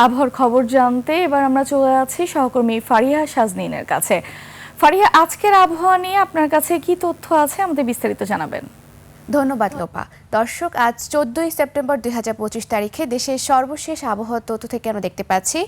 আবহাওয়ার খবর জানতে এবার আমরা চলে যাচ্ছি সহকর্মী ফারিহা সাজনীনের কাছে। ফারিহা, আজকের আবহাওয়া নিয়ে আপনার কাছে কি তথ্য আছে, আমাদের বিস্তারিত জানাবেন। ধন্যবাদ লোপা। দর্শক, আজ 14ই সেপ্টেম্বর 2025 তারিখে দেশের সর্বশেষ আবহাওয়ার তথ্য থেকে আমরা দেখতে পাচ্ছি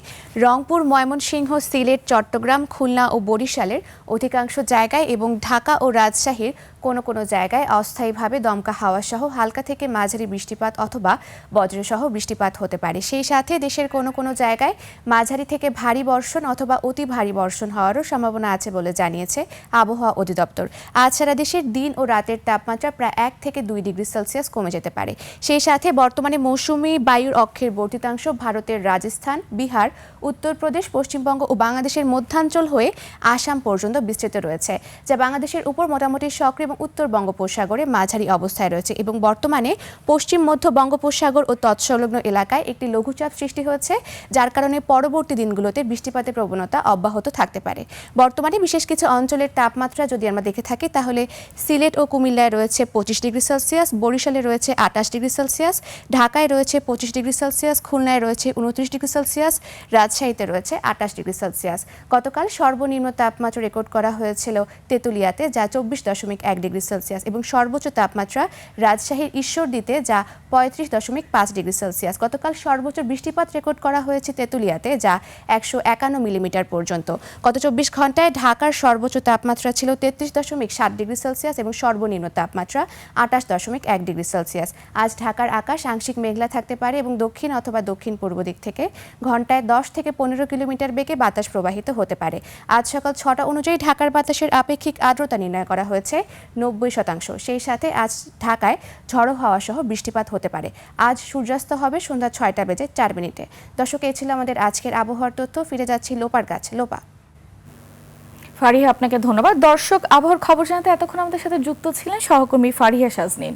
রংপুর, ময়মনসিংহ, সিলেট, চট্টগ্রাম, খুলনা ও বরিশালের অধিকাংশ জায়গায় এবং ঢাকা ও রাজশাহীর কোনো কোনো জায়গায় অস্থায়ীভাবে দমকা হাওয়া সহ হালকা থেকে মাঝারি বৃষ্টিপাত অথবা বজ্রসহ বৃষ্টিপাত হতে পারে। সেই সাথে দেশের কোনো কোনো জায়গায় মাঝারি থেকে ভারী বর্ষণ অথবা অতি ভারী বর্ষণ হওয়ারও সম্ভাবনা আছে বলে জানিয়েছে আবহাওয়া অধিদপ্তর। আজ সারা দেশের দিন ও রাতের তাপমাত্রা প্রায় 1 থেকে 2 ডিগ্রি সেলসিয়াস কমে যেতে পারে। সেই সাথে বর্তমানে মৌসুমী বায়ুর অক্ষের বর্ধিতাংশ ভারতের রাজস্থান, বিহার, উত্তরপ্রদেশ, পশ্চিমবঙ্গ ও বাংলাদেশের মধ্যাঞ্চল হয়ে আসাম পর্যন্ত বিস্তৃত রয়েছে, যা বাংলাদেশের উপর মোটামুটি সক্রিয় এবং উত্তর বঙ্গোপসাগরে মাঝারি অবস্থায় রয়েছে এবং বর্তমানে পশ্চিম মধ্য বঙ্গোপসাগর ও তৎসংলগ্ন এলাকায় একটি লঘুচাপ সৃষ্টি হয়েছে, যার কারণে পরবর্তী দিনগুলোতে বৃষ্টিপাতের প্রবণতা অব্যাহত থাকতে পারে। বর্তমানে বিশেষ কিছু অঞ্চলের তাপমাত্রা যদি আমরা দেখে থাকি তাহলে সিলেট ও কুমিল্লায় রয়েছে 25 ডিগ্রি সেলসিয়াস, বরিশালে রয়েছে 28 ডিগ্রি সেলসিয়াস, ঢাকায় রয়েছে 25 ডিগ্রি সেলসিয়াস, খুলনায় রয়েছে 29 ডিগ্রি সেলসিয়াস, রাজশাহীতে রয়েছে 28 ডিগ্রি সেলসিয়াস। গতকাল সর্বনিম্ন তাপমাত্রা রেকর্ড করা হয়েছিল তেঁতুলিয়াতে, যা 24.1 ডিগ্রি সেলসিয়াস এবং সর্বোচ্চ তাপমাত্রা রাজশাহীর ঈশ্বরদীতে, যা 35.5 ডিগ্রি সেলসিয়াস। গতকাল সর্বোচ্চ বৃষ্টিপাত রেকর্ড করা হয়েছে তেঁতুলিয়াতে, যা 151 মিলিমিটার পর্যন্ত। গত 24 ঘন্টায় ঢাকার সর্বোচ্চ তাপমাত্রা ছিল 33.7 ডিগ্রি সেলসিয়াস এবং সর্বনিম্ন তাপমাত্রা 28.1 ডিগ্রি সেলসিয়াস। আজ ঢাকার আকাশ আংশিক মেঘলা থাকতে পারে এবং দক্ষিণ অথবা দক্ষিণ পূর্ব দিক থেকে ঘন্টায় 10 থেকে 15 কিলোমিটার বেগে বাতাস প্রবাহিত হতে পারে। আজ সকাল 6টা অনুযায়ী ঢাকার বাতাসের আপেক্ষিক আর্দ্রতা নির্ণয় করা হয়েছে 90%। সেই সাথে আজ ঢাকায় ঝড়ো হাওয়া সহ বৃষ্টিপাত হতে পারে। আজ সূর্যাস্ত হবে সন্ধ্যা 6টা বেজে 4 মিনিটে। দর্শক, এই ছিল আমাদের আজকের আবহাওয়ার তথ্য। ফিরে যাচ্ছি লোপার কাছে। লোপা। ফারিহা, আপনাকে ধন্যবাদ। দর্শক, আবহাওয়ার খবর জানাতে এতক্ষণ আমাদের সাথে যুক্ত ছিলেন সহকর্মী ফারিহা সাজনীন।